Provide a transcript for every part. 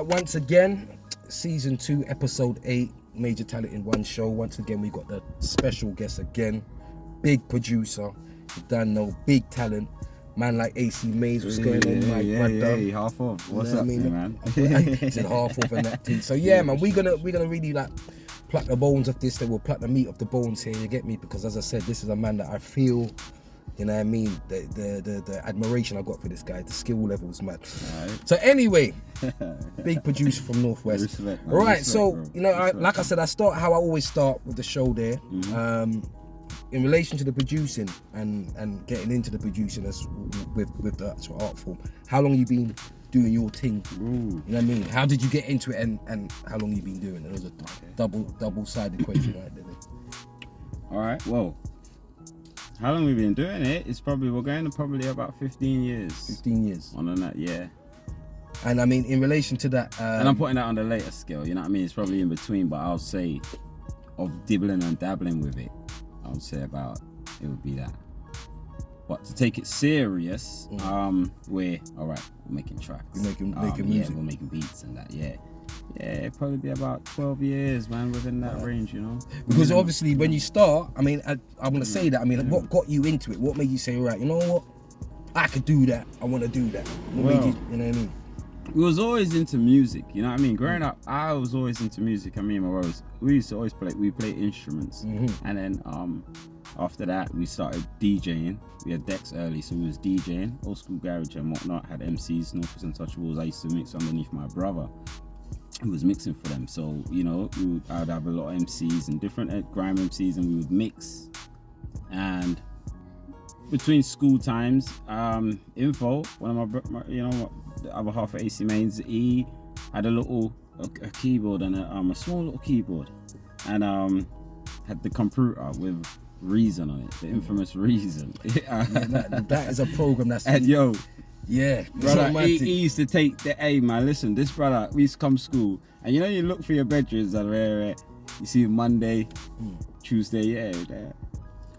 right, once again, season 2, episode 8, Major Talent in One show. Once again, we got the special guest again, big producer. You don't know, big talent. Man like AC Mainz, what's going on, my brother? Yeah, half off. What's up, man? Said half off and that thing. So yeah, man, we're gonna really like pluck the bones of this. We'll pluck the meat of the bones here. You get me? Because as I said, this is a man that I feel. You know what I mean? The admiration I got for this guy, the skill level is mad. Right. So anyway, big producer from Northwest. Respect, man. Right, Respect, so bro. you know, like I said, I start how I always start with the show there. Mm-hmm. In relation to the producing and getting into the producing as with the actual art form. How long you been doing your thing? Ooh. You know what I mean? How did you get into it and how long you been doing it? It was a double-sided question right there. All right, well. How long we've been doing it? We're going to probably about 15 years. 15 years. On that, yeah. And I mean, in relation to that... and I'm putting that on the later scale, you know what I mean? It's probably in between, but I'll say of dibbling and dabbling with it, I would say it would be that. But to take it serious, we're making tracks. We're making music. Yeah, we're making beats and that, yeah. Yeah, it'd probably be about 12 years, man, within that range, you know? Because obviously when you start, I mean, I want to say that, I mean, what got you into it? What made you say, right, you know what? I could do that. I want to do that. What made you know what I mean? We was always into music, you know what I mean? Growing up, I was always into music. I mean, my brothers, we used to always play instruments. Mm-hmm. And then after that, we started DJing. We had decks early, so we was DJing, old school garage and whatnot, had MCs, Northwest Untouchables. I used to mix underneath my brother, who was mixing for them. So, you know, I would have a lot of MCs and different grime MCs, and we would mix. And between school times, Info, one of my the other half of AC Mainz, he had a keyboard and a small little keyboard, and had the computer with Reason on it, the infamous Reason. that is a program that's... And yo, yeah, brother, he used to take the man. Listen, this brother, we used to come to school, and you know, you look for your bedrooms and where you see Monday, Tuesday,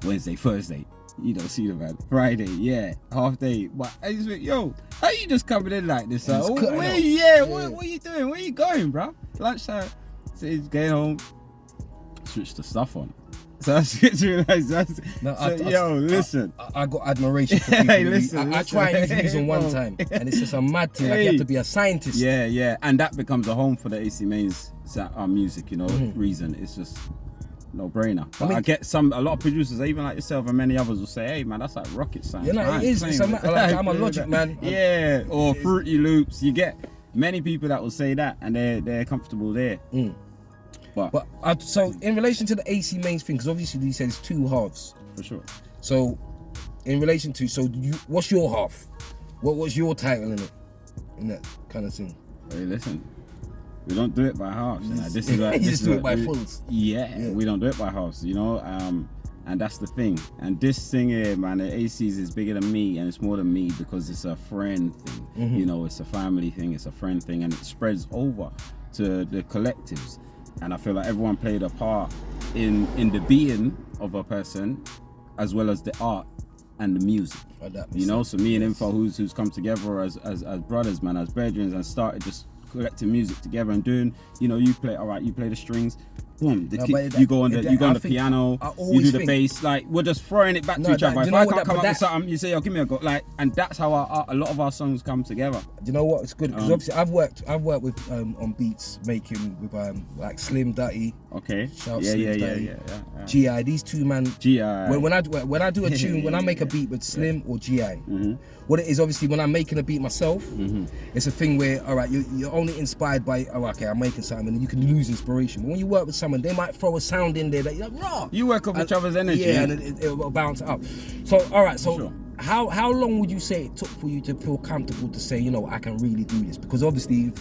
Wednesday, Thursday, you don't see the man. Friday, half day. But I just went, yo, how you just coming in like this? What are you doing? Where you going, bro? Lunchtime. So he's getting home, switch the stuff on. So I just realized listen. I got admiration for people. Hey, listen. I try and use Reason one time, and it's just a mad thing. Like you have to be a scientist. Yeah, and that becomes a home for the AC Mainz music. You know, Reason. It's just no brainer. I get a lot of producers, even like yourself and many others, will say, "Hey, man, that's like rocket science." You know, it is. I'm a Logic man. Yeah, or Fruity Loops. You get many people that will say that, and they're comfortable there. But so in relation to the AC Mainz thing, because obviously you said it's two halves. For sure. So in relation to, what's your half? What's your title in that kind of thing? Hey, listen, we don't do it by halves. You know? This is you just do it by fulls. Yeah, we don't do it by halves. You know, and that's the thing. And this thing here, man, the ACs is bigger than me, and it's more than me because it's a friend thing. Mm-hmm. You know, it's a family thing, it's a friend thing, and it spreads over to the collectives. And I feel like everyone played a part in the being of a person, as well as the art and the music. You know, so me and Info, who's come together as brothers, man, as brethren, and started just collecting music together and doing. You know, you play the strings. Boom! You go on the piano. You do the bass. Like, we're just throwing it back to each other. If I can't come up with something, you say, "Yo, give me a go." Like, and that's how a lot of our songs come together. Do you know what? It's good because obviously I've worked with on beats making with like Slim Dutty. Okay. Yeah. GI. These two man. GI. When I do a tune, when I make a beat with Slim or GI, what it is, obviously when I'm making a beat myself, it's a thing where you're only inspired by I'm making something, and you can lose inspiration. But when you work with someone, they might throw a sound in there that you're like, raw. You work off each other's energy. Yeah, and it will bounce up. So sure. How long would you say it took for you to feel comfortable to say, you know, I can really do this? Because obviously,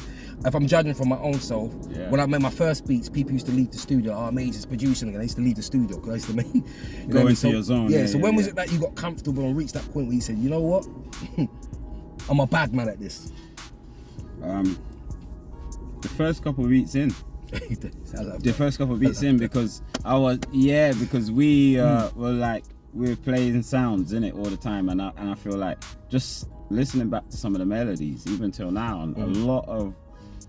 if I'm judging from my own self, when I made my first beats, people used to leave the studio. Oh, Mainz is producing again. I used to leave the studio because I used to make... Go into your zone. Yeah, so when was it that you got comfortable and reached that point where you said, you know what? I'm a bad man at this. The first couple of beats in. Because we were like, we were playing sounds in it all the time, and I feel like just listening back to some of the melodies, even till now, and a lot of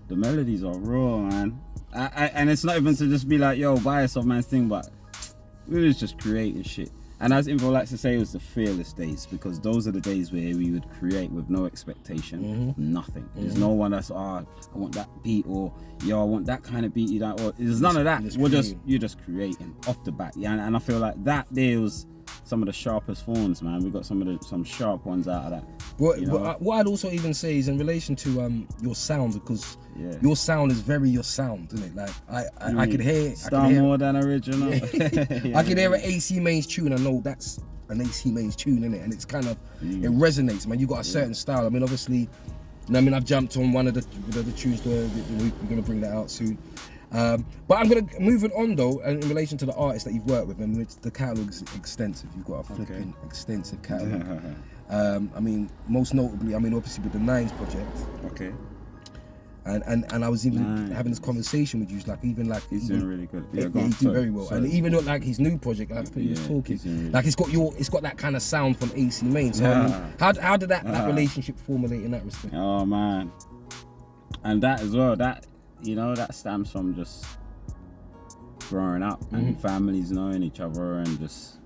the melodies are raw, man. And it's not even to just be like, yo, buy us off man's thing, but we was just creating shit. And as Info likes to say, it was the fearless days, because those are the days where we would create with no expectation, nothing. There's no one that's, I want that beat, or yo, I want that kind of beat. You know, or there's none of that. You're just creating off the bat. Yeah, and I feel like that there was some of the sharpest thorns, man. We got some sharp ones out of that. What I'd also even say is in relation to your sound, because your sound is very your sound, isn't it? Like I could hear more than original. I could hear an AC Mainz tune. I know that's an AC Mainz tune, isn't it? And it's kind of it resonates, man. You got a certain style. I mean, obviously, you know, I mean, I've jumped on one of the tunes. We're gonna bring that out soon. But I'm gonna moving on though, in relation to the artists that you've worked with, and which the catalogue is extensive. You've got a flipping extensive catalogue. I mean, most notably, I mean, obviously with the Nines project. Okay. And I was even having this conversation with you, like he's doing really good. Yeah, he's doing very well. And even like his new project, like he was talking, really like it's got that kind of sound from AC Mainz. So I mean, how did that relationship formulate in that respect? Oh man, and that as well. That, you know, that stems from just growing up and families knowing each other, and just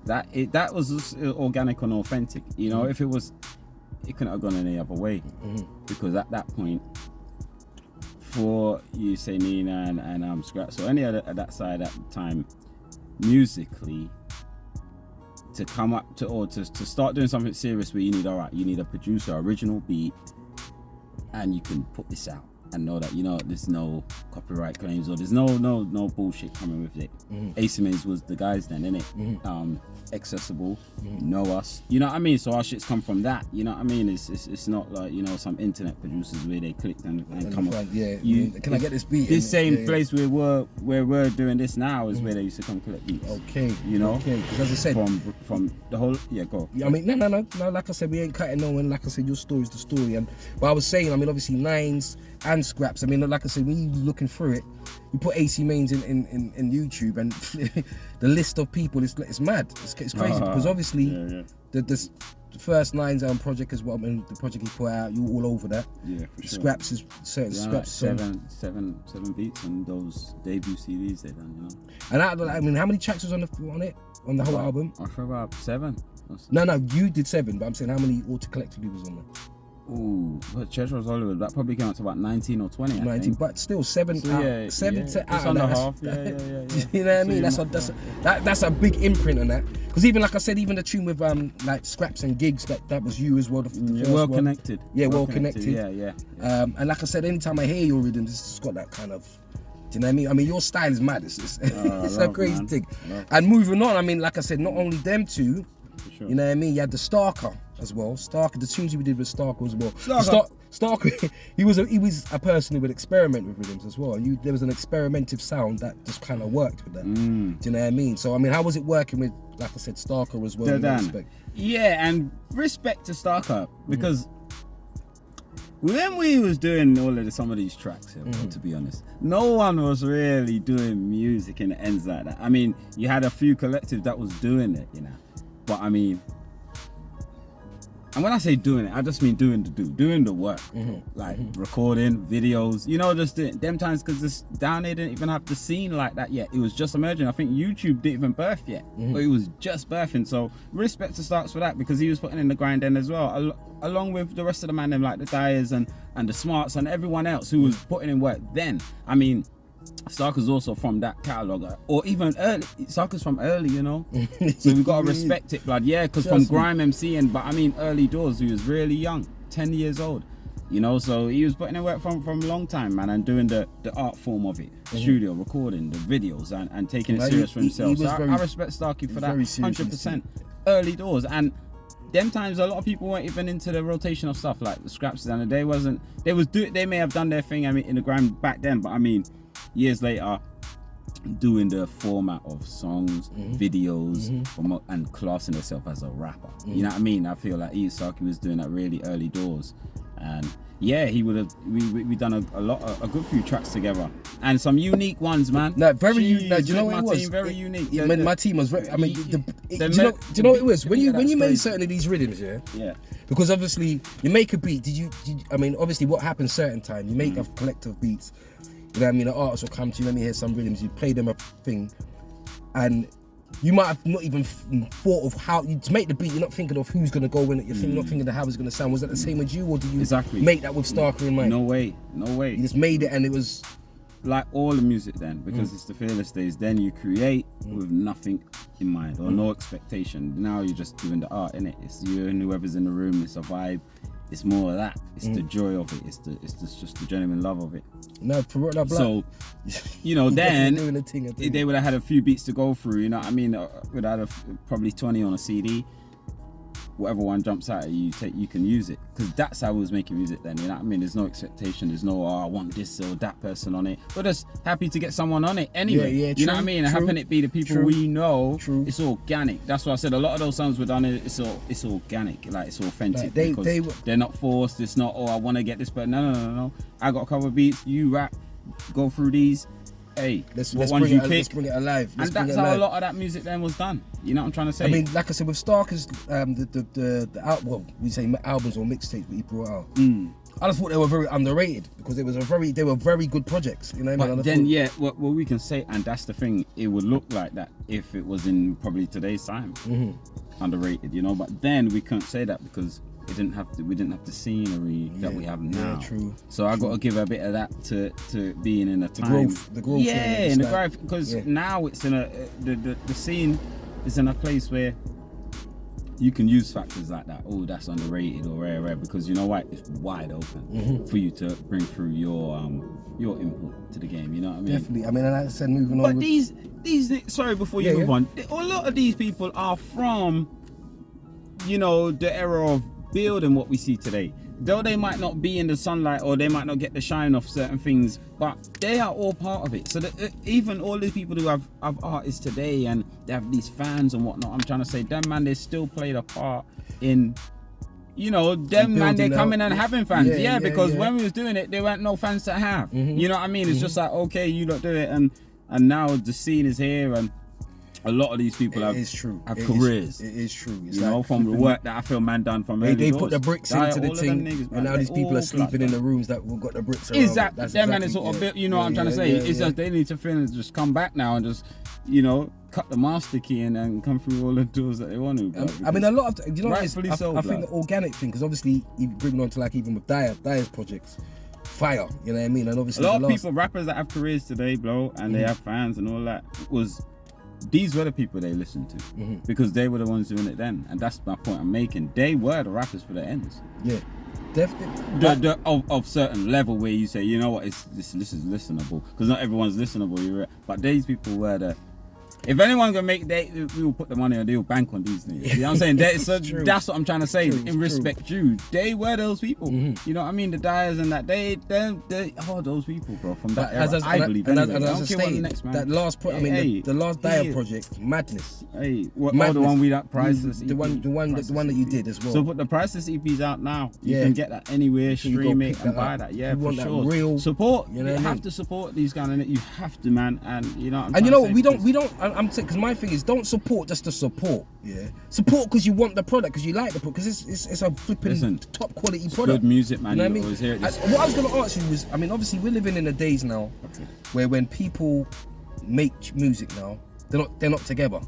that was just organic and authentic. You know, if it was, it couldn't have gone any other way, because at that point, for you say Nina and Scraps or any other at that side at the time, musically, to come up to or to start doing something serious where you need a producer, original beat, and you can put this out and know that, you know, there's no copyright claims or there's no bullshit coming with it. AC Mainz was the guys then, innit? Accessible, know us, you know what I mean? So our shits come from that, you know what I mean? It's not like, you know, some internet producers where they clicked and come up. Can I get this beat? This same place where we're doing this now is where they used to come collect beats. Okay. You know? Okay. Because as I said, from the whole, go. I mean, no. Like I said, we ain't cutting no one. Like I said, your story's the story. And but I was saying, I mean, obviously Nines and Scraps. I mean, like I said, when you looking through it, you put AC Mainz in YouTube, and the list of people is mad. It's crazy because obviously the first Nines project as well. I mean, the project he put out, you all over that. Yeah, for sure. Scraps is certain Scraps. Seven beats on those debut CDs they done, you know. And I mean, how many tracks was on the whole album? I feel about 7. No, you did 7, but I'm saying how many all collectively was on there? Ooh, but Church was Hollywood, that probably came out to about 19 or 20. 19, but still 7 so out, 7 to out of half. Yeah. You know what I mean? That's a big imprint on that. Because even like I said, even the tune with like Scraps and Gigs, that was you as well. The first well one. Connected. Yeah, well connected. Yeah. And like I said, anytime I hear your rhythms, it's just got that kind of. Do you know what I mean? I mean, your style is mad. It's a crazy thing. And moving on, I mean, like I said, not only them two. Sure. You know what I mean? You had the Starker as well. Starker, the tunes we did with Starker as well. Starker, he was a person who would experiment with rhythms as well. There was an experimentative sound that just kind of worked with that. Do you know what I mean? So I mean, how was it working with, like I said, Starker as well? Yeah, and respect to Starker, because when we was doing some of these tracks, to be honest, no one was really doing music in the ends like that. I mean, you had a few collectives that was doing it, you know. But I mean, and when I say doing it, I just mean doing the work, like recording videos, you know, just them times, because this down there didn't even have the scene like that yet. It was just emerging. I think YouTube didn't even birth yet, but it was just birthing. So respect to Starks for that, because he was putting in the grind then as well, along with the rest of the man, them like the Dyers and the Smarts and everyone else who was putting in work then. I mean, Starker's also from that catalogue, or even early. Starker's from early, you know. So we gotta respect it, blood. Yeah, because from grime MCing, but I mean early doors. He was really young, 10 years old, you know. So he was putting in work from a long time, man, and doing the art form of it, studio recording, the videos, and taking it serious for himself. So I respect Starkey for that, 100%. Early doors, and them times a lot of people weren't even into the rotation of stuff like the Scraps, and they may have done their thing, I mean, in the grime back then, but I mean, years later, doing the format of songs, videos, and classing herself as a rapper. You know what I mean? I feel like Starkey was doing that really early doors, and yeah, he would have. We done a good few tracks together, and some unique ones, man. No, very unique. No, do you know what it was? Team, very unique. My team was very. I mean, do you know what it was? When you made certain of these rhythms, yeah. Because obviously you make a beat. I mean, obviously what happens certain time, you make a collective beats. You know what I mean? The artist will come to you. Let me hear some rhythms. You play them a thing, and you might have not even thought of how you to make the beat. You're not thinking of who's gonna go in it. You're not thinking of how it's gonna sound. Was that the same with you, or did you make that with Starker in mind? No way. You just made it, and it was like all the music then, because it's the Fearless days. Then you create with nothing in mind or no expectation. Now you're just doing the art, innit? It's you and whoever's in the room. It's a vibe. It's more of that. It's the joy of it. It's just the genuine love of it. No, so you know, then thing. they would have had a few beats to go through. You know what I mean? Would have had probably 20 on a CD. Whatever one jumps out at you, you can use it, because that's how we was making music then. You know what I mean? There's no expectation. There's no I want this or that person on it. We're just happy to get someone on it anyway. Yeah, you know what I mean? And having it be the people we know, it's organic. That's why I said a lot of those songs were done. It's organic, like it's authentic. Like they're not forced. It's not I want to get this, but no. I got a couple of beats. You rap, go through these. Hey, let's bring it alive. And that's how a lot of that music then was done. You know what I'm trying to say? I mean, like I said, with Starker's, we say albums or mixtapes that he brought out. I just thought they were very underrated, because they were very good projects. You know what I mean? But then well, we can say, and that's the thing. It would look like that if it was in probably today's time, underrated. You know, but then we couldn't say that because we didn't have the scenery that we have now. Yeah, true. So I got to give a bit of that to being in a time. The growth. Yeah, in the growth, because now it's in the scene is in a place where you can use factors like that. Oh, that's underrated or rare, because you know what? It's wide open for you to bring through your input to the game. You know what I mean? Definitely. I mean, like I said, moving on. But these sorry, before you move on, a lot of these people are from, you know, the era of building what we see today. Though they might not be in the sunlight or they might not get the shine off certain things, but they are all part of it. So that even all these people who have artists today and they have these fans and whatnot, I'm trying to say, them man, they still played a part in, you know, them man, they coming and having fans. Because when we was doing it, there weren't no fans to have. You know what I mean? It's just like, okay, you don't do it, and now the scene is here, and a lot of these people have careers. It is true. It's you know, from the work that I feel man done from early they doors. put the bricks into the thing, and now these people are sleeping in the rooms that we've got the bricks around. Exactly. Them man is sort of built, you know what I'm trying to say? It's just they need to finish, just come back now and just, you know, cut the master key and come through all the doors that they want to. I mean, a lot of, you know, I think the organic thing, because obviously you bring on to like even with Dyer's projects, fire, you know what I mean? And obviously a lot of people, rappers that have careers today, bro, and they have fans and all that, these were the people they listened to, because they were the ones doing it then, and that's my point I'm making. They were the rappers for the ends. Yeah, definitely. Of certain level where you say, you know what, this is listenable, because not everyone's listenable. But these people were the. If anyone's gonna make, we will put the money on. They will bank on these things. You know what I'm saying? That's what I'm trying to say. In respect, you, they were those people. You know what I mean? The Dyers and that. They are those people, bro. From that era, I believe. And as I stated, that last the last Dyer project, madness. Hey, the one we that priceless. The one that you did as well. So put the priceless EPs out now. You can get that anywhere, stream it and buy that. Yeah, for sure. Real support. You have to support these guys, and you have to, man. And you know. And you know what? We don't. I'm saying, because my thing is, don't support just to support. Yeah, support because you want the product, because you like the product, because it's a flipping top quality product. Good music, man. You know what I mean? What I was going to ask you was, I mean, obviously we're living in the days now where when people make music now, they're not together.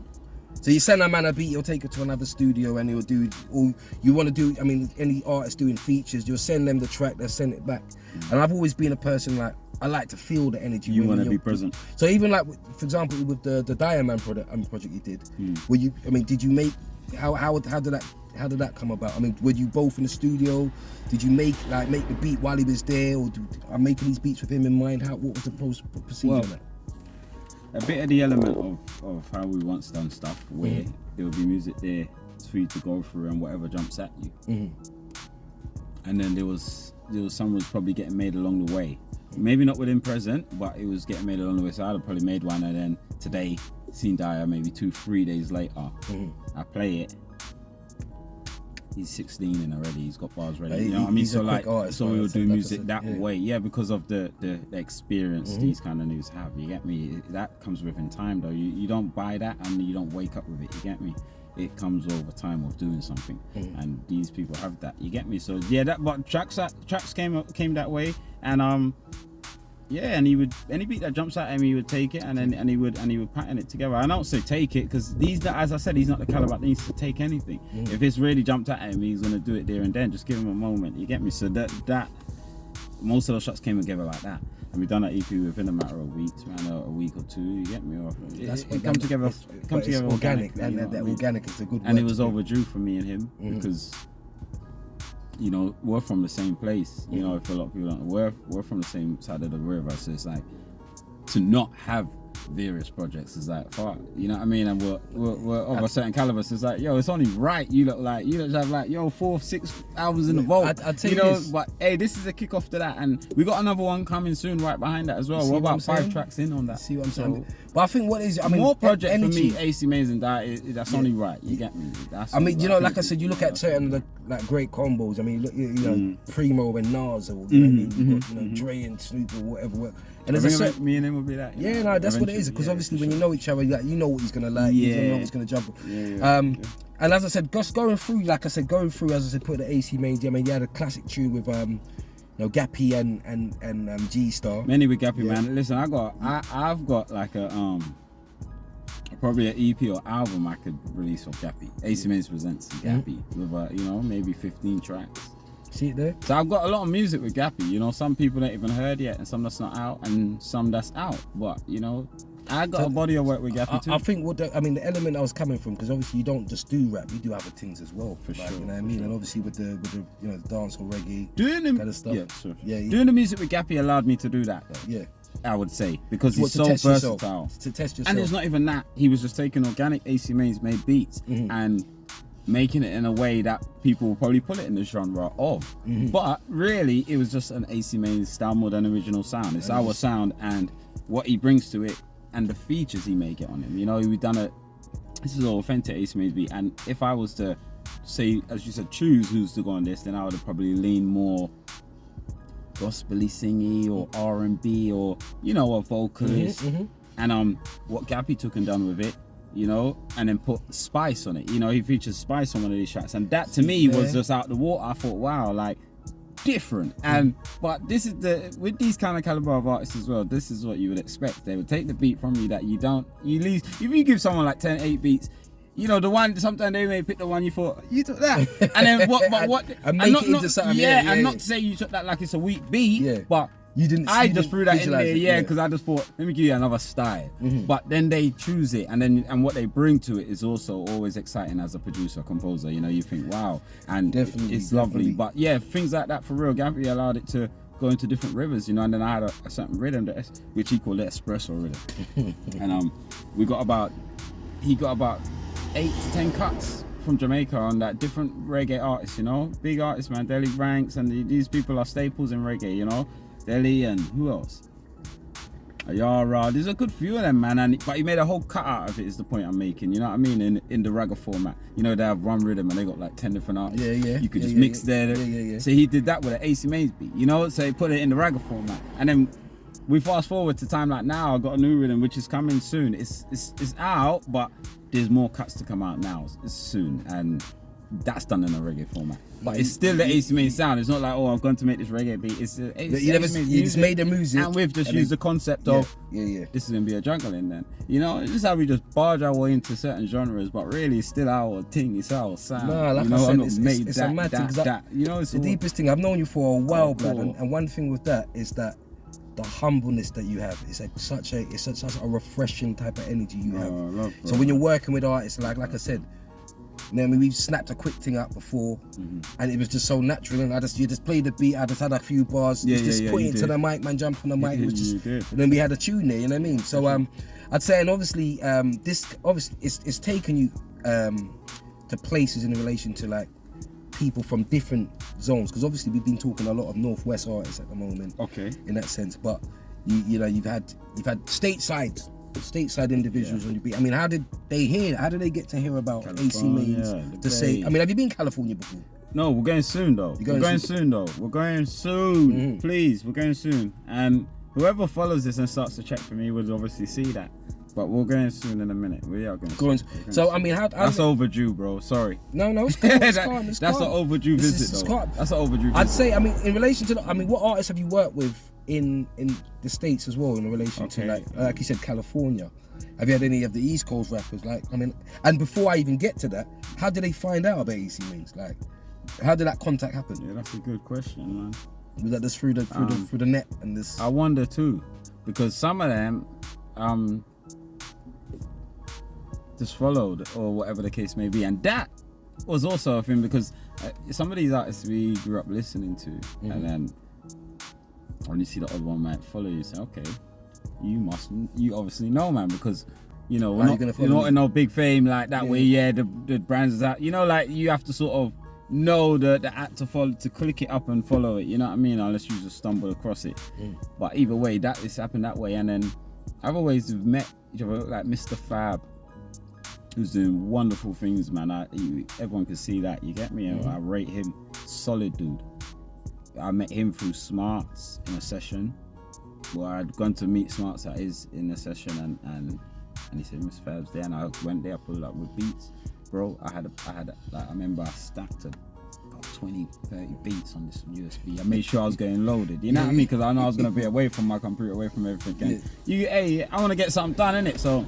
So you send a man a beat, he'll take it to another studio and he'll do, or you want to do, I mean, any artist doing features, you'll send them the track, they'll send it back. And I've always been a person like, I like to feel the energy. You want to be present. So even like, for example, with the Diamond project you did, were you? I mean, did you make? How did that come about? I mean, were you both in the studio? Did you make the beat while he was there, or I'm making these beats with him in mind? What was the procedure on that? A bit of the element of how we once done stuff, where there would be music there for you to go through and whatever jumps at you. And then there was some was probably getting made along the way. Maybe not within present, but it was getting made along the way. So I'd have probably made one, and then today, seen Dyer maybe 2-3 days later. I play it. he's 16 and already he's got bars ready. Like, you know what I mean? he's a So quick like, artist, so right? we would So do like I music said, that yeah. way, yeah, because of the experience these kind of news have. You get me? That comes within time, though. You don't buy that and you don't wake up with it. You get me? It comes over time of doing something, and these people have that. You get me? So yeah, but tracks came that way, and yeah, and he would, any beat that jumps at him, he would take it, and he would pattern it together. I don't say take it because as I said, he's not the caliber that needs to take anything. If it's really jumped at him, he's gonna do it there and then. Just give him a moment. You get me? So that most of those shots came together like that, and we've done that EP within a matter of weeks, man, a week or two. You get me? Or it come together. It's organic, and that organic is a good. And it was overdue for me and him because, you know, we're from the same place. You know, if a lot of people don't, we're from the same side of the river. So it's like, to not have various projects is like fuck. You know what I mean? And we're of a certain caliber. So it's like, yo, it's only right. You look have like 4-6 albums in the vault. I'd say you know, this. but hey, this is a kick off to that, and we got another one coming soon right behind that as well. See We're what I'm about 5 saying? tracks in on that. See what I'm saying? But I think more project energy. for me, AC Mainz and that's only right. You get me? I mean, you know, like I said, you look at certain of the like great combos. I mean, look, you know, Primo and Nas, or you know what I mean, you got, you know, Dre and Snoop or whatever. And there's a certain, me and him would be that. yeah, no, that's what it is. Because obviously, when you know each other, like, you know what he's gonna like, you know what he's gonna jump. And as I said, just going through, as I said, put the AC Mainz. I mean, you had a classic tune with you know, Gappy and G Star. Many with Gappy, man. Listen, I've got like a probably an EP or album I could release of Gappy. AC Mainz presents Gappy with you know, maybe 15 tracks. See it there? So I've got a lot of music with Gappy. You know, some people don't even heard yet, and some that's not out, and some that's out. But you know, I got a body of work with Gappy too. I think the element I was coming from, because obviously you don't just do rap, you do other things as well. For sure. You know what I mean? And obviously with the you know, the dance or reggae Doing the kind of stuff. Yeah, sure. Yeah. Doing the music with Gappy allowed me to do that. Yeah. I would say, because What, he's to so test versatile. yourself, to test yourself. And it's not even that. He was just taking organic AC Mainz made beats and making it in a way that people will probably put it in the genre of. But really, it was just an AC Mainz style more than original sound. It's our sound and what he brings to it and the features he make it on him. You know, we've done it. This is an authentic AC Mainz beat. And if I was to say, as you said, choose who's to go on this, then I would have probably leaned more gospel-y singy or R&B or, you know, a vocalist. And what Gappy took and done with it, you know, and then put spice on it. You know, he features spice on one of these tracks, and that to me was just out the water. I thought, wow, like different. And but this is with these kind of caliber of artists as well, this is what you would expect. They would take the beat from you that you lose. If you give someone like 8 beats, you know, the one, sometimes they may pick the one you thought, you took that. And then what? And make it into something. Yeah, and not to say you took that like it's a weak beat, but you didn't. I just threw that in there, because I just thought, let me give you another style. But then they choose it, and what they bring to it is also always exciting as a producer, composer. You know, you think, wow, and it's lovely. But yeah, things like that for real. Gappy allowed it to go into different rivers, you know, and then I had a certain rhythm which he called the espresso rhythm. And he got about 8 to 10 cuts from Jamaica on that, different reggae artists, you know, big artists, man. Deli Ranks, and these people are staples in reggae, you know. Deli and who else? Ayara. There's a good few of them, man. But he made a whole cut out of it. Is the point I'm making? You know what I mean? In the ragga format, you know, they have one rhythm and they got like 10 different artists. You could just mix there. So he did that with an AC Mainz beat, you know. So he put it in the ragga format, and then we fast forward to time like now. I got a new rhythm which is coming soon. It's out, but there's more cuts to come out now soon, and that's done in a reggae format. But it's still the AC Mainz sound. It's not like, oh, I'm going to make this reggae beat. It's you just made the music, and we've just used the concept of this is gonna be a jungle in then. You know, this is how we just barge our way into certain genres, but really it's still our thing. It's our sound. No, like you know, I said, I'm not it's made a mad thing. You know, it's the deepest thing. I've known you for a while, blood, cool. and one thing with that is that the humbleness that you have is such a refreshing type of energy you have. So when you're working with artists, like I said, you know, I mean, we've snapped a quick thing up before, and it was just so natural. And you just played the beat. I just had a few bars. Just put it into the mic, man. Jump on the mic. It was just, and then we had a tune there. You know what I mean? So I'd say, and obviously, this obviously it's taken you to places in relation to like people from different zones, because obviously we've been talking a lot of Northwest artists at the moment. Okay. In that sense, but you know, you've had stateside stateside individuals on your beat. I mean, how did they hear? How did they get to hear about AC Mainz the to say? Bay. I mean, have you been in California before? No, we're going soon though. We're going soon though. We're going soon. Please, we're going soon. And whoever follows this and starts to check for me would obviously see that. But we're going soon in a minute. We are going soon. So, I mean, how that's overdue, bro. Sorry. No, it's calm. It's calm. It's that's calm. an overdue visit, though. That's an overdue visit. I'd say, I mean, in relation to, what artists have you worked with in the States as well, in relation to, like you said, California? Have you had any of the East Coast rappers? Like, I mean, and before I even get to that, how did they find out about AC Mainz? Like, how did that contact happen? Yeah, that's a good question, man. Was that just through the net and this? I wonder too, because some of them, just followed or whatever the case may be, and that was also a thing because some of these artists we grew up listening to, and then when you see the odd one might follow you, say, okay, you obviously know, man, because you know we're not in no big fame like that way. Yeah, the brands is out, you know, like you have to sort of know the act to follow, to click it up and follow it, you know what I mean, unless you just stumble across it. But either way, that it's happened that way. And then I've always met each other, like Mr. Fab, who's doing wonderful things, man. Everyone can see that, you get me? I rate him solid, dude. I met him through Smarts in a session. Well, I'd gone to meet Smarts at his in a session, and he said Mr. Fab's there, and I went there, I pulled up with beats, bro. I had like, I remember I stacked about 20, 30 beats on this USB. I made sure I was getting loaded, you know what I mean? Because I know I was gonna be away from my computer, away from everything. Hey, I want to get something done, innit? So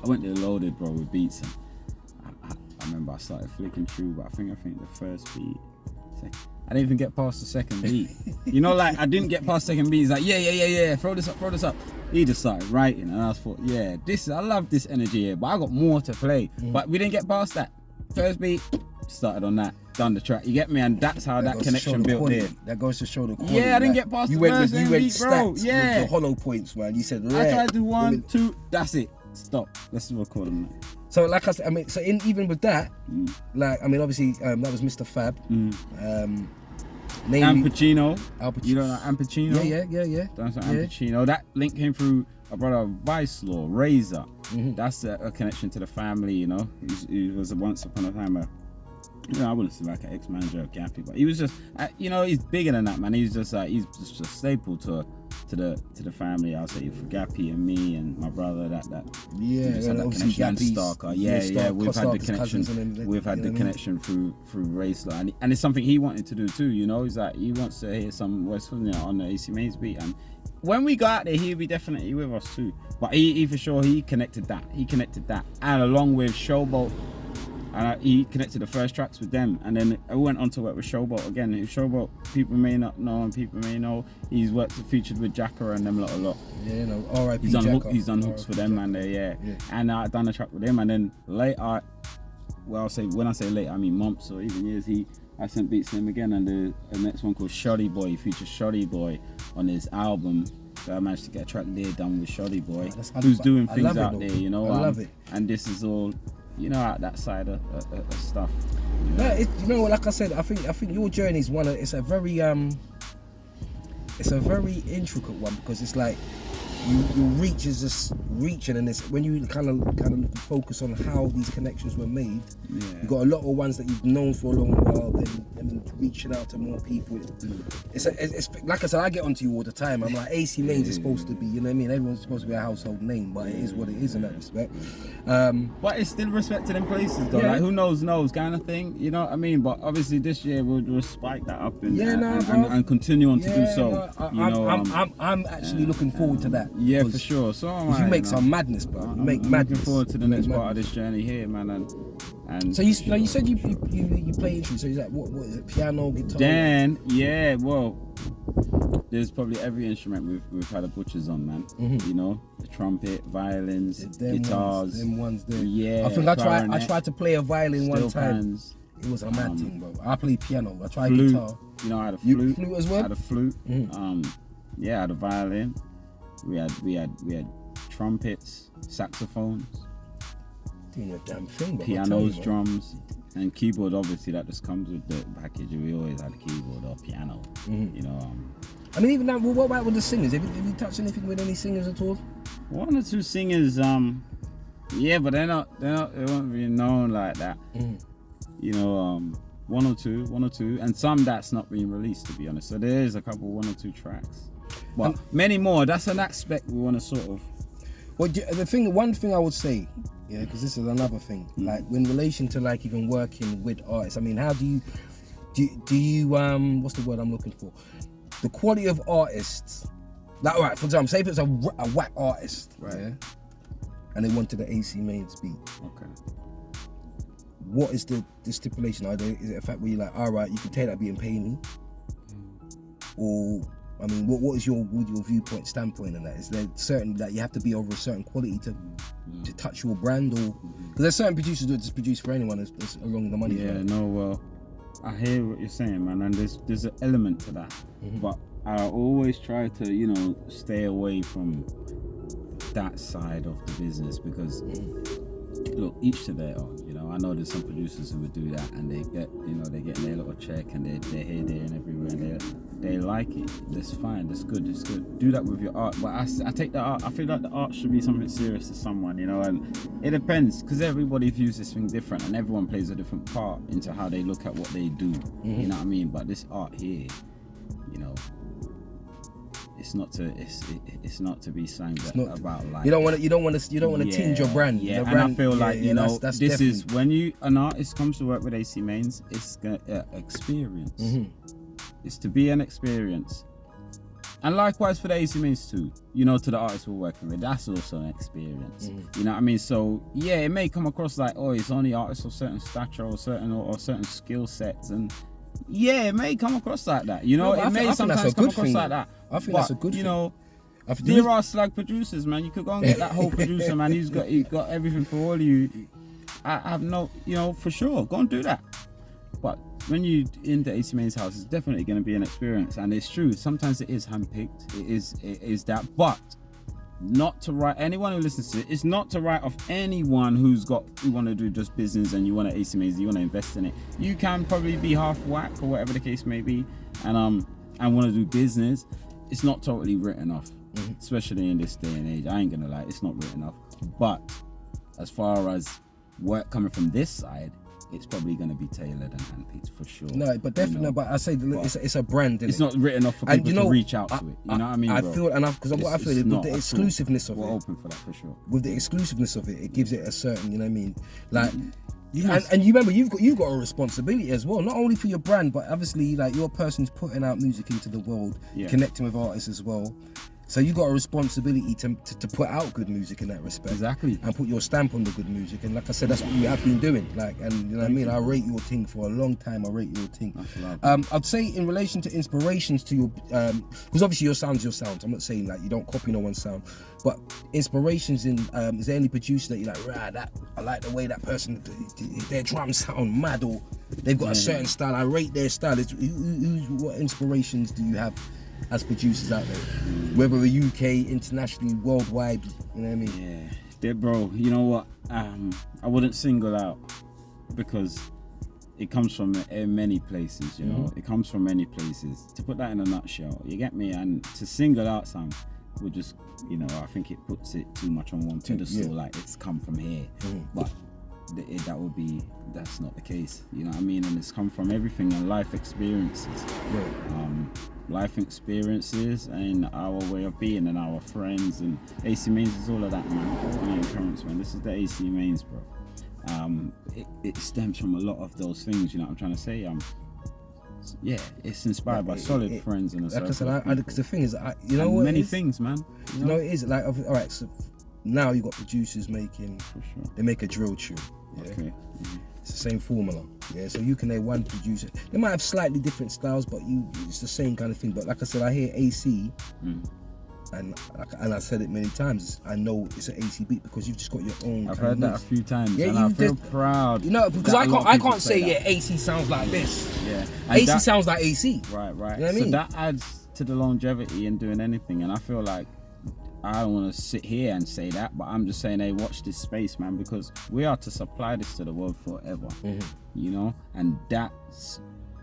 I went there loaded, bro, with beats, and I remember I started flicking through, but I think the first beat, I didn't even get past the second beat. You know, like I didn't get past the second beat. He's like, yeah, throw this up. He just started writing, and I thought, I love this energy here, but I got more to play. But we didn't get past that. First beat, started on that, done the track. You get me? And that's how that connection built there. That goes to show the quality. Yeah, I didn't get past the first beat, bro. Yeah, with the hollow points, man. You said, I tried to do 1, 2, that's it. Stop. Let's record them. So, like I said, I mean, so even with that, like, I mean, obviously, that was Mr. Fab. Namely, Pacino. Al Pacino. You know Al Pacino? Yeah. That's Al Pacino. That link came through a brother Vice Law, Razor. That's a connection to the family, you know. He was once upon a time I wouldn't say like an ex-manager of Gappy, but he was just, you know, he's bigger than that, man. He's just like, he's just a staple to the family. I'll say for Gappy and me and my brother, that just had that connection. And Starker, we've had the connection. We've had the connection through Raceler, and it's something he wanted to do too. You know, he's like, he wants to hear some West Philly on the AC Mainz beat, and when we got out there, he'll be definitely with us too. But he for sure, he connected that, and along with Showboat. And he connected the first tracks with them, and then I went on to work with Showboat again. Showboat, people may not know and people may know, he's featured with Jacker and them a lot. Yeah, no, R.I.P. He's done hooks for them, man. And I done a track with him, and then later, well, when I say later, I mean months or even years. I sent beats to him again, and the next one called Shoddy Boy, he features Shoddy Boy on his album. So I managed to get a track there done with Shoddy Boy, who's doing things out there, you know. I love it. And this is all, you know, out that side of stuff. You know? No, you know, like I said, I think your journey is it's a very intricate one, because it's like your reach is just reaching, and it's when you kind of focus on how these connections were made. You've got a lot of ones that you've known for a long while, then reaching out to more people. It's like I said, I get onto you all the time. I'm like, AC Mainz is supposed to be, you know what I mean? Everyone's supposed to be a household name, but it is what it is in that respect. But it's still respected in places though. Like who knows kind of thing, you know what I mean? But obviously this year we'll spike that up and continue on to do so. I'm actually looking forward to that. Yeah, for sure. So you make some madness, bro. You make madness. Looking forward to the next part of this journey here, man. And so you said you play instruments. So is that what is it? Piano, guitar? Then there's probably every instrument we've had a butchers on, man. You know, the trumpet, violins, guitars. Them ones there. Yeah. I think I tried to play a violin one time. Pans, it was a mad thing, bro. I played piano. I tried flute, guitar. You know, I had a flute. Flute as well. I had a flute. I had a violin. We had trumpets, saxophones, doing a damn thing, pianos, drums, and keyboard. Obviously, that just comes with the package. We always had a keyboard or piano. You know. I mean, even now, what about with the singers? Have you touched anything with any singers at all? One or two singers, yeah, but they won't be known like that. You know, one or two, and some that's not being released, to be honest. So there is a couple, one or two tracks, but many more. That's an aspect we want to sort of. Well, one thing I would say, yeah, because this is another thing, like in relation to like even working with artists. I mean, how do you what's the word I'm looking for? The quality of artists. Like, all right, for example, say if it's a whack artist, right? Yeah, and they wanted the AC Mainz beat. Okay. What is the stipulation? Is it a fact where you're like, all right, you can take that beat and pay me? Or, I mean, what is your viewpoint, standpoint on that? Is there certain that you have to be over a certain quality to touch your brand, or because there's certain producers that just produce for anyone that's along the money? Yeah, right? no, well, I hear what you're saying, man, and there's an element to that, but I always try to, you know, stay away from that side of the business because. Look, each to their own, you know. I know there's some producers who would do that and they get, you know, they get their little check and they're here, there and everywhere and they like it. That's fine, that's good, it's good. Do that with your art, but I take the art, I feel like the art should be something serious to someone, you know, and it depends, because everybody views this thing different and everyone plays a different part into how they look at what they do, you know what I mean? But this art here, you know, it's not to be sang about like you don't want to tinge your brand. Yeah, brand, and I feel like you know that's this is when an artist comes to work with AC Mainz, it's gonna experience. It's to be an experience, and likewise for the AC Mainz too. You know, to the artists we're working with, that's also an experience. You know what I mean? So yeah, it may come across like, oh, it's only artists of certain stature or certain skill sets and. Yeah, it may come across like that. You know, it may sometimes come across like that. I think that's a good thing. You know, there are slag producers, man. You could go and get that whole producer, man. He's got everything for all of you. I have no, you know, for sure. Go and do that. But when you in the AC Mainz house, it's definitely going to be an experience, and it's true. Sometimes it is handpicked. It is that, but. Not to write anyone who listens to it. It's not to write off anyone who want to do just business and you want to AC Mainz, you want to invest in it. You can probably be half whack or whatever the case may be, and want to do business. It's not totally written off, especially in this day and age. I ain't gonna lie, it's not written off. But as far as work coming from this side, it's probably going to be tailored and handpicked for sure. No, but definitely. You know? But I say it's a brand. It's not written off for people to reach out to it. You know what I mean? I feel, and because what I feel with the exclusiveness of it, we're open for that for sure. With the exclusiveness of it, it gives it a certain, you know what I mean? Like, and you remember you've got a responsibility as well, not only for your brand, but obviously like you're a person who's putting out music into the world, connecting with artists as well. So you got a responsibility to put out good music in that respect. Exactly. And put your stamp on the good music. And like I said, that's what you have been doing. Like, and you know what I mean? I rate your thing for a long time. I rate your thing. I'd say in relation to inspirations to your, because obviously your sound's your sound. I'm not saying like you don't copy no one's sound, but inspirations in, is there any producer that you're like, that I like the way that person, their drums sound mad, or they've got a certain style. I rate their style. What inspirations do you have as producers out there, whether UK, internationally, worldwide, you know what I mean? Yeah, bro, you know what, I wouldn't single out because it comes from many places, you know, it comes from many places. To put that in a nutshell, you get me? And to single out some would just, you know, I think it puts it too much on one pedestal, like it's come from here, but that's not the case, you know what I mean? And it's come from everything and life experiences. Life experiences and our way of being and our friends, and AC Mainz is all of that, man. Currents, man. This is the AC Mainz, bro. It stems from a lot of those things, you know what I'm trying to say? It's inspired by solid friends and like I said, because the thing is, you know what? Many things, man. You know, it is like, all right, so now you got producers making, they make a drill tune. Yeah? Okay. It's the same formula, yeah. So you can name one producer. They might have slightly different styles, but it's the same kind of thing. But like I said, I hear AC, and I said it many times. I know it's an AC beat because you've just got your own. I've heard that a few times, and I feel proud. You know, because I can't say AC sounds like this. Yeah, AC sounds like AC. Right. You know what I mean? So that adds to the longevity in doing anything, and I feel like. I don't want to sit here and say that, but I'm just saying, hey, watch this space, man, because we are to supply this to the world forever, you know, and that's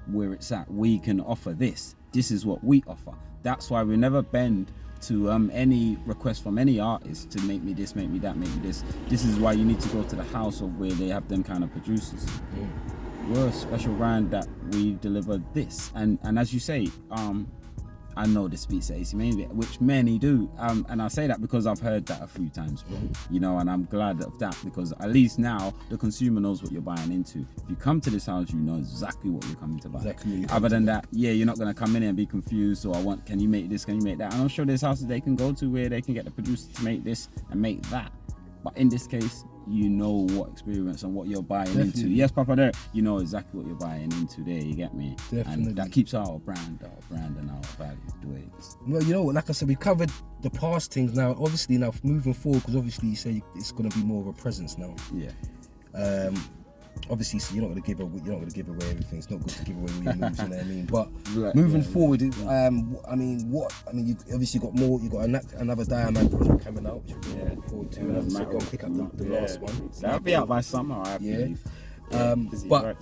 where it's at. We can offer this. This is what we offer. That's why we never bend to any request from any artist to make me this, make me that, make me this. This is why you need to go to the house of where they have them kind of producers. We're a special brand that we deliver this, and as you say, I know this beats at AC Mainz, which many do, and I say that because I've heard that a few times, bro. You know, and I'm glad of that, because at least now the consumer knows what you're buying into. If you come to this house, you know exactly what you're coming to buy. Exactly. Other than that, yeah, you're not gonna come in and be confused, or can you make this, can you make that? And I'm sure there's houses they can go to where they can get the producer to make this and make that. But in this case, you know what experience and what you're buying into. Yes, Papa, there, you know exactly what you're buying into there, you get me? Definitely. And that keeps our brand and our value the way it is. Well, you know, like I said, we covered the past things now. Obviously, now moving forward, because obviously you say it's going to be more of a presence now. Yeah. Obviously, so you're not going to give away everything. It's not good to give away all your moves, you know what I mean? But moving forward, you obviously got more. You got another Diamond project coming out, which we're looking forward to. And so go and pick up the last one. That'll be out by summer, I believe. But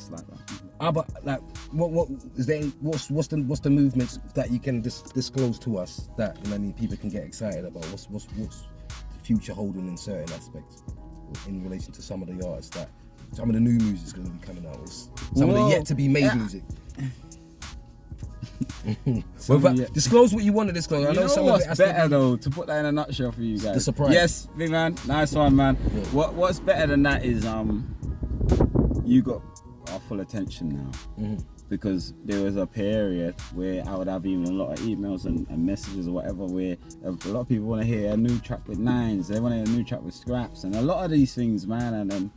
what is there? What's the movements that you can disclose to us that, you know what I mean, people can get excited about? What's the future holding in certain aspects in relation to some of the artists that. Some of the new music's going to be coming out. Some of the yet to be made music. Disclose what you want to disclose. I know some of it has better though, to put that in a nutshell for you guys. The surprise. Yes, big man. Nice one, man. Yeah. What's better than that is you got our full attention now. Because there was a period where I would have even a lot of emails and messages or whatever, where a lot of people want to hear a new track with Nines, they want to hear a new track with Scraps, and a lot of these things, man. And then,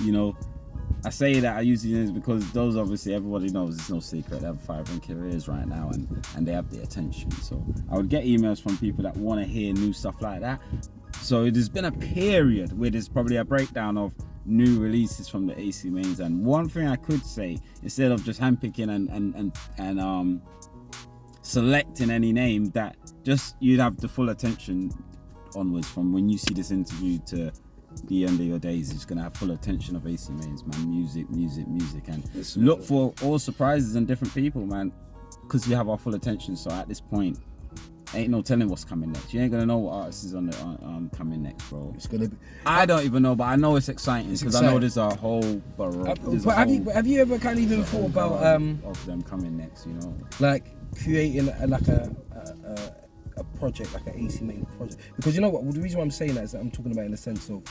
you know, I say that I use these names because those, obviously everybody knows, it's no secret, they have vibrant careers right now, and they have the attention. So I would get emails from people that want to hear new stuff like that. So there's been a period where there's probably a breakdown of new releases from the AC Mainz. And one thing I could say, instead of just handpicking and selecting any name, that just you'd have the full attention onwards from when you see this interview to the end of your days. It's gonna have full attention of AC Mainz, man. Music, and look for all surprises and different people, man, because you have our full attention. So at this point, ain't no telling what's coming next. You ain't gonna know what artist is on coming next, bro. It's gonna be. I don't even know, but I know it's exciting because I know there's a whole. Have you ever kind of even thought about of them coming next? You know, like creating a project, like an AC Mainz project, because you know what, the reason why I'm saying that is that I'm talking about in the sense of,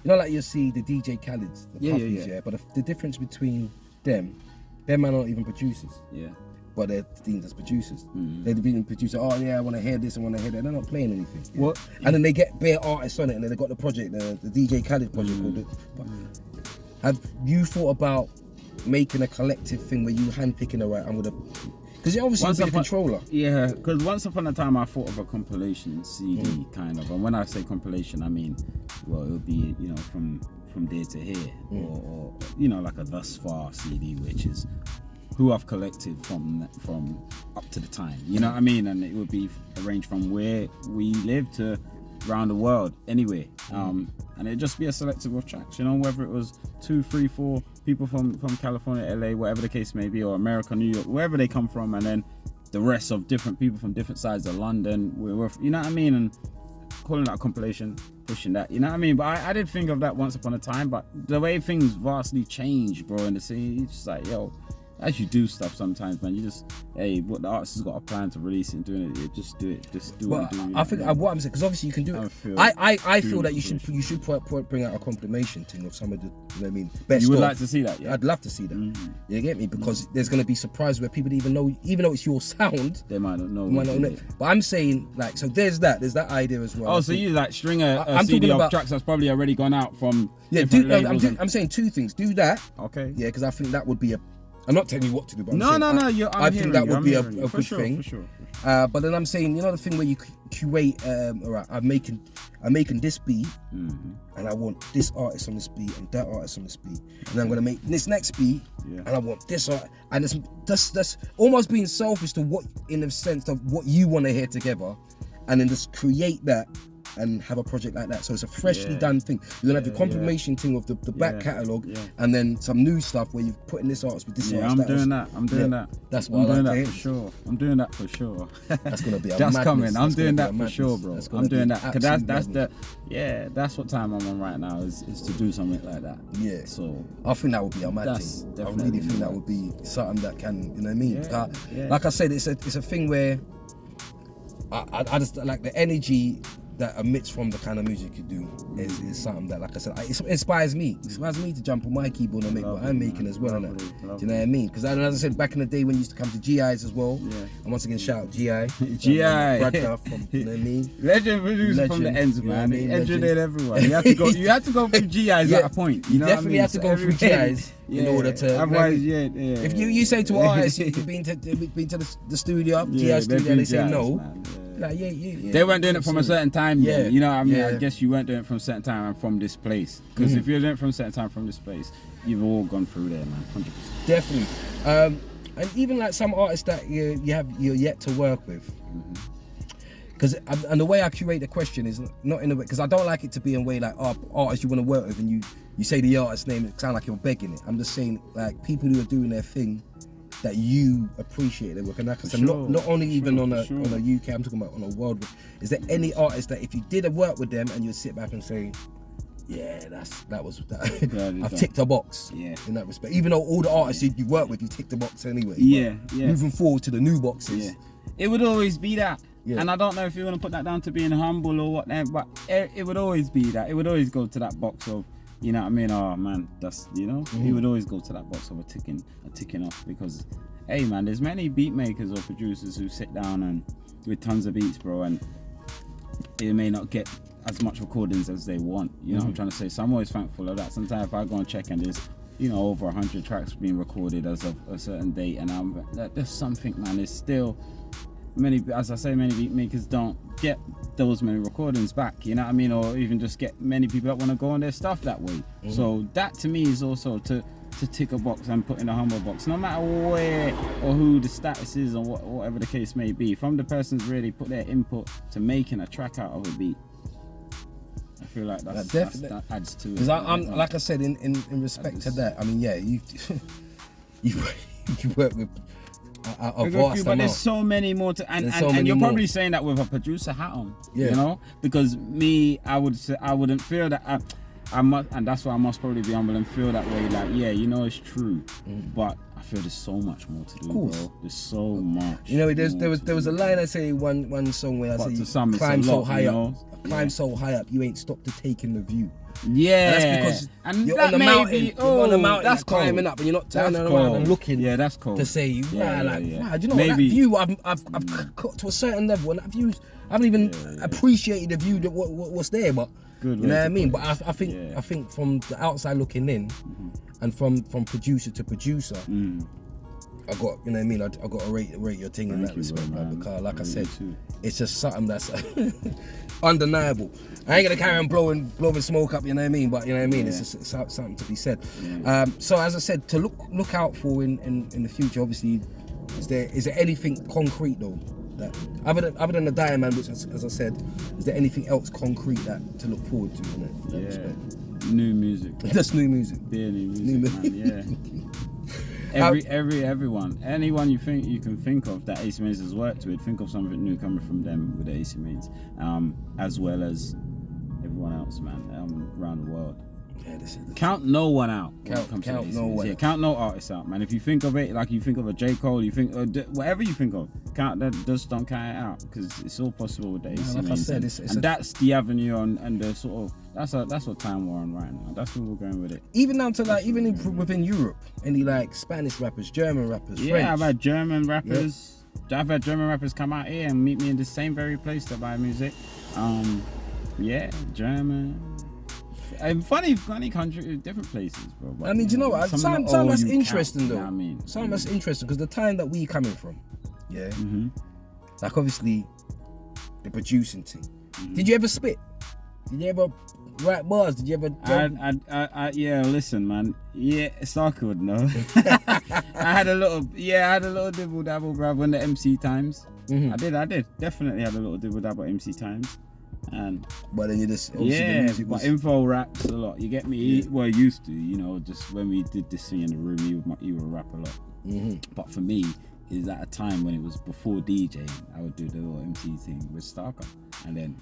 you know, like you see the DJ Khaled's, the Puffies, but the difference between them are not even producers, but they're deemed as producers. They're being producer, oh yeah, I want to hear this, I want to hear that. They're not playing anything. What? And then they get bare artists on it, and then they got the project, the DJ Khaled project. Have you thought about making a collective thing where you handpicking the right? I'm gonna. Because you're obviously the controller. Yeah, because once upon a time I thought of a compilation CD kind of, and when I say compilation, I mean, well, it would be, you know, from there to here, or you know, like a thus far CD, which is who I've collected from up to the time, you know what I mean, and it would be arranged from where we live to around the world, anyway, and it'd just be a selective of tracks, you know, whether it was 2, 3, 4 people from California, LA, whatever the case may be, or America, New York, wherever they come from, and then the rest of different people from different sides of London, you know what I mean, and calling that a compilation, pushing that, you know what I mean. But I did think of that once upon a time, but the way things vastly changed, bro, in the scene, it's just like, yo, as you do stuff sometimes, man, you just, hey, what the artist has got a plan to release it and doing it, just do it, just do what you do. I think what I'm saying, because obviously you can do it. I feel that you should bring out a compilation thing of some of the, you know what I mean, best. You would like to see that, yeah? I'd love to see that. You get me? Because there's going to be surprises where people even though it's your sound, they might not know. But I'm saying, like, so there's that idea as well. Oh, so you like string a CD of tracks that's probably already gone out from. Yeah, I'm saying two things. Do that. Okay. Yeah, because I think that would be a. I'm not telling you what to do, but I think that would be a good thing. For sure. But then I'm saying, you know, the thing where you curate, alright, I'm making this beat, and I want this artist on this beat and that artist on this beat, and I'm gonna make this next beat, and I want this art, and that's almost being selfish to what, in the sense of what you want to hear together, and then just create that and have a project like that. So it's a freshly done thing. You're gonna have your confirmation thing of the back catalogue, and then some new stuff where you've put in this artist with this artist. I'm doing that. That's what I'm doing I like that for sure. I'm doing that for sure. That's gonna be a That's madness. coming. I'm doing that for sure, bro. I'm doing that because that's madness. that's what time I'm on right now is to do something like that. Yeah. So I think that would be a mad thing. I really think that would be something that can, you know what I mean? Like I said, it's a thing where I just like the energy that emits from the kind of music you do is something that, like I said, it inspires me. It inspires me to jump on my keyboard and make what I'm making as well. Do you know what I mean? Because as I said, back in the day when you used to come to GIs as well, and once again, shout out GI. Bradda from, you know what I mean? Legend producer from the ends, man. He engineered everyone. You had to go through GIs at a point. You know definitely had to go through GIs in order to. Otherwise, if you say to an artist, you've been to the studio, GI studio, and they say no. Like, they weren't doing it from a certain time. You know what I mean? I guess you weren't doing it from a certain time and from this place. Because if you're doing it from a certain time from this place, you've all gone through there, man. 100%. Definitely. And even like some artists that you're yet to work with. Because and the way I curate the question is not in a way, because I don't like it to be in a way like artists you want to work with and you say the artist's name, it sounds like you're begging it. I'm just saying like people who are doing their thing that you appreciate their work, and like I said, not only even on a UK, I'm talking about on a world. Is there any artist that if you did a work with them and you'd sit back and say, I've ticked a box in that respect, even though all the artists you work with, you ticked the box anyway. Moving forward to the new boxes, it would always be that. And I don't know if you want to put that down to being humble or whatever, but it would always be that. It would always go to that box of, you know what I mean? Oh man, that's, you know, he would always go to that box of a ticking off, because, hey man, there's many beat makers or producers who sit down and with tons of beats, bro, and they may not get as much recordings as they want. You know what I'm trying to say? So I'm always thankful of that. Sometimes if I go and check and there's, you know, over 100 tracks being recorded as of a certain date, and there's something, man, it's still many beat makers don't get those many recordings back, you know what I mean, or even just get many people that want to go on their stuff that way. So that to me is also to tick a box and put in a humble box, no matter where or who the status is or whatever the case may be. From the person's really put their input to making a track out of a beat, I feel like that adds to it. Because I'm like I said, in respect to that, I mean, you work with but there's so many more to, and you're probably saying that with a producer hat on, you know, because me, I wouldn't feel that I must, and that's why I must probably be humble and feel that way. Like, you know, it's true, but I feel there's so much more to do, bro. There's so much. You know, there was a line I say one song where I say, climb so high up, you ain't stopped to taking the view. That's because you're on the mountain. You're on the mountain, that's climbing up, and you're not turning around and looking. That's cool. To say, wow, do you know what, that view I've got to a certain level, and that view's, I haven't even appreciated the view that what's there, but you know what I mean. But I think from the outside looking in, and from producer to producer, I got, you know what I mean, I got to rate your thing in that respect, man, because like I said, it's just something that's undeniable. I ain't gonna carry on blowing smoke up, you know what I mean, but you know what I mean, it's just something to be said. So as I said, to look out for in the future, obviously, is there anything concrete though, that other than the Diamond, which as I said, is there anything else concrete that to look forward to in that respect? New music. Just new music. Yeah, new music, man, everyone, anyone you can think of that AC Mainz has worked with, think of something new coming from them with the AC Mainz, as well as everyone else, man, around the world. Count no one out. Count no one. Count no artist out, man. If you think of it like you think of a J. Cole, you think whatever you think of, count that. Just don't count it out, because it's all possible with the AC Mainz. Like I said, that's the avenue and the sort of that's what time we're on right now. That's where we're going with it. Even down to like within Europe, any like Spanish rappers, German rappers, French. I've had German rappers. Yeah. I've had German rappers come out here and meet me in the same very place to buy music. German. Funny country, different places, bro. But, I mean, do you know what? Something that's interesting though. Something that's interesting, because the time that we coming from, like obviously the producing thing. Did you ever spit? Did you ever write bars? Did you ever? Yeah, listen, man. Yeah, Starker would know. I had a little dibble dabble, bruv, when the MC times. I did. Definitely had a little dibble dabble MC times. And but then you just obviously the yeah, music but was, info raps a lot. You get me? Well, used to, you know, just when we did this thing in the room, he would rap a lot. But for me, is at a time when it was before DJing. I would do the little MC thing with Starker, and then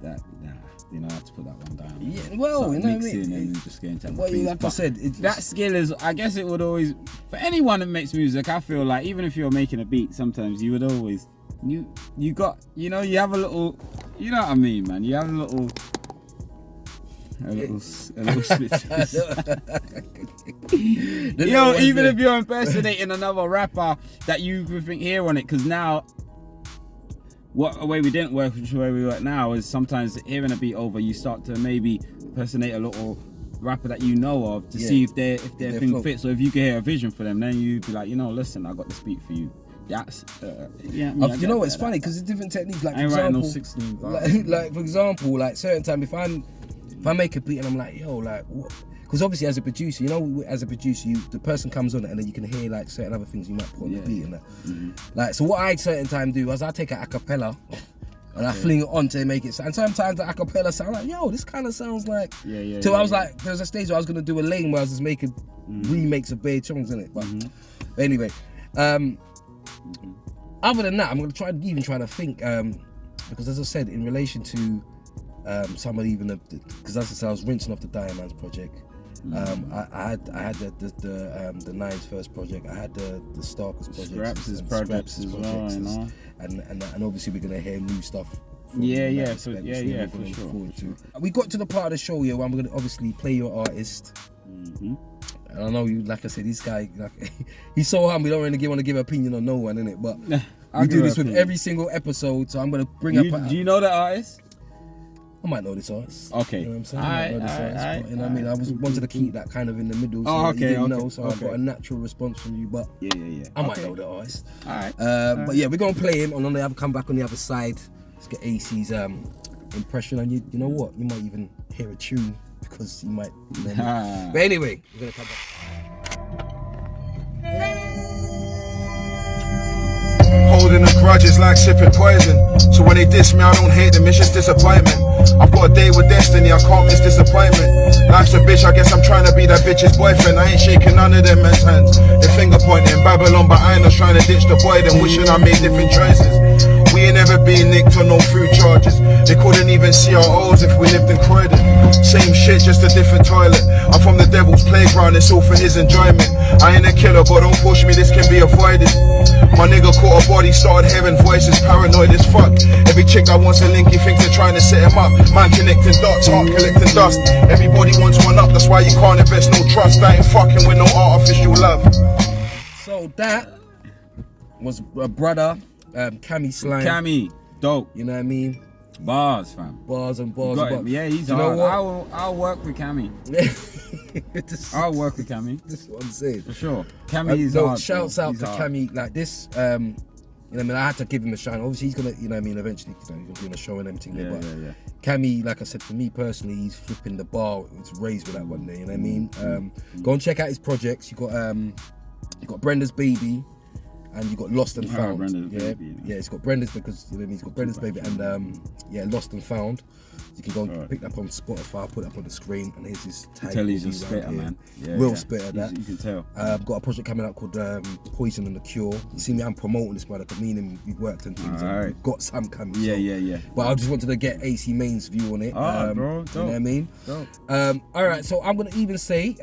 that, you know, I had to put that one down. Yeah, well, you know what I mean. And just get into well, like I said, that skill is, I guess it would always, for anyone that makes music, I feel like even if you're making a beat, sometimes you would always, you got, you know, you have a little, you know what I mean, man. You have a little switch. Yo, even if you're impersonating another rapper that you think hear on it, because now, what way we didn't work, which way we work now, is sometimes hearing a beat over, you start to maybe impersonate a little rapper that you know of to see if their thing fits, or if you can hear a vision for them, then you'd be like, you know, listen, I got this beat for you. That's you know it's funny because it's different techniques. Like, for example, no 16 like for example, like certain time if I make a beat and I'm like, yo, like what? Because obviously as a producer, you know, as a producer, the person comes on it and then you can hear like certain other things you might put on the beat and that. Like, so what I certain time do is I take an acapella and I fling it on to make it sound. And sometimes the acapella sound like, yo, this kind of sounds like. So I was like, there was a stage where I was gonna do a lane where I was just making remakes of bare songs in it. But anyway, other than that, I'm gonna try to think because as I said, in relation to some of even because as I said, I was rinsing off the Diamonds project. I had the Nine's first project. I had the Starkers project. Scraps' projects as well, you know. And obviously we're gonna hear new stuff. For sure. We got to the part of the show here where I'm gonna obviously play your artist. And I know you, like I said, this guy, like, he's so humble. We don't really want to give an opinion on no one, innit? But we do this with every single episode, so I'm gonna bring up. Do you know the artist? I might know this artist. Okay. You know what I'm saying? I might know this artist. But, you know what I mean? I wanted to keep that kind of in the middle. So you didn't know, so I got a natural response from you. But I might know the artist. Alright. But yeah, we're gonna play him, and then I'll come back on the other side. Let's get AC's impression, and you know what? You might even hear a tune because you might. You know, but anyway, we're gonna come back. Holding a grudge is like sipping poison. So when they diss me, I don't hate them, it's just disappointment. I've got a date with destiny, I can't miss disappointment. Life's a bitch, I guess I'm trying to be that bitch's boyfriend. I ain't shaking none of them men's hands. They finger pointing, Babylon behind us, trying to ditch the boy, then wishing I made different choices. We ain't never been nicked on no fruit charges. They couldn't even see our O's if we lived in Croydon. Same shit, just a different toilet. I'm from the devil's playground, it's all for his enjoyment. I ain't a killer, but don't push me, this can be avoided. My nigga caught a body, started hearing voices, paranoid as fuck. Every chick that wants a link, he thinks they're trying to set him up. Man connecting dots, heart collecting dust. Everybody wants one up, that's why you can't invest no trust. I ain't fucking with no artificial love. So that was a brother, Cammy Slime. Cammy, dope. You know what I mean? Bars, fam. Bars and bars. Yeah, he's hard. You know what? I'll work with Cammy. I'll work with Cammy. This is what I'm saying. For sure. Cammy is hard. Shouts out to Cammy. Like this, you know what I mean? I had to give him a shine. Obviously, he's gonna, you know what I mean, eventually, he's gonna be on a show and everything. Yeah. Cammy, like I said, for me personally, he's flipping the bar. It's raised with that one day, you know what I mean? Go and check out his projects. You got Brenda's Baby, and you got Lost and Found. Yeah, it's got Brenda's, because you know what I mean, it's got Brenda's Baby and Lost and Found. You can go and pick that up on Spotify, I'll put it up on the screen, and here's his tag. Tell he's a spitter, man. Real spitter, that. You can tell. I've got a project coming out called Poison and the Cure. You see me, I'm promoting this, brother, because me and him, we've worked and things, and we've got some coming. Yeah. But I just wanted to get AC Main's view on it. Bro, you know what I mean? Alright, so I'm going to even say,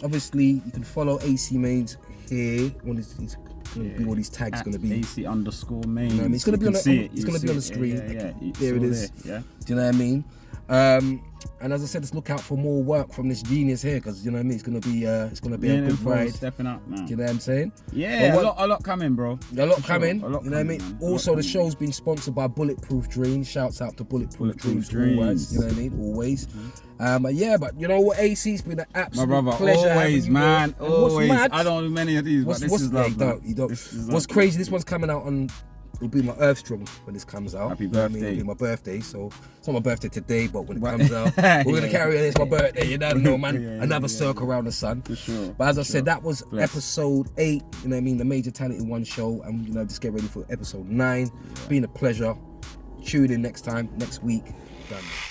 obviously, you can follow AC Main's here. Be what his tag's going to be. AC_Mainz. You know what I mean? It's going to be on the screen. There it is. Yeah. Do you know what I mean? And as I said, let's look out for more work from this genius here, because you know what I mean. It's gonna be a good ride. Stepping up, man. Do you know what I'm saying? Yeah, a lot coming, bro. A lot coming. You know what I mean? Man. Also, the show's been sponsored by Bulletproof Dreams. Shouts out to Bulletproof Dreams. Always, you know what I mean? Always. But you know what, AC's been an absolute pleasure. Always, man. Always. Mad, I don't do many of these, but this is love. You don't. What's crazy? This one's coming out on. It'll be my Earthstrong when this comes out. Happy birthday. It'll be my birthday, so it's not my birthday today, but when it comes out, we're going to carry it. It's my birthday, you don't know, man. Another circle around the sun. For sure. But as I said, that was episode 8, you know what I mean, the Major Talent in One show, and you know, just get ready for episode 9. It's been a pleasure. Tune in next time, next week. Done.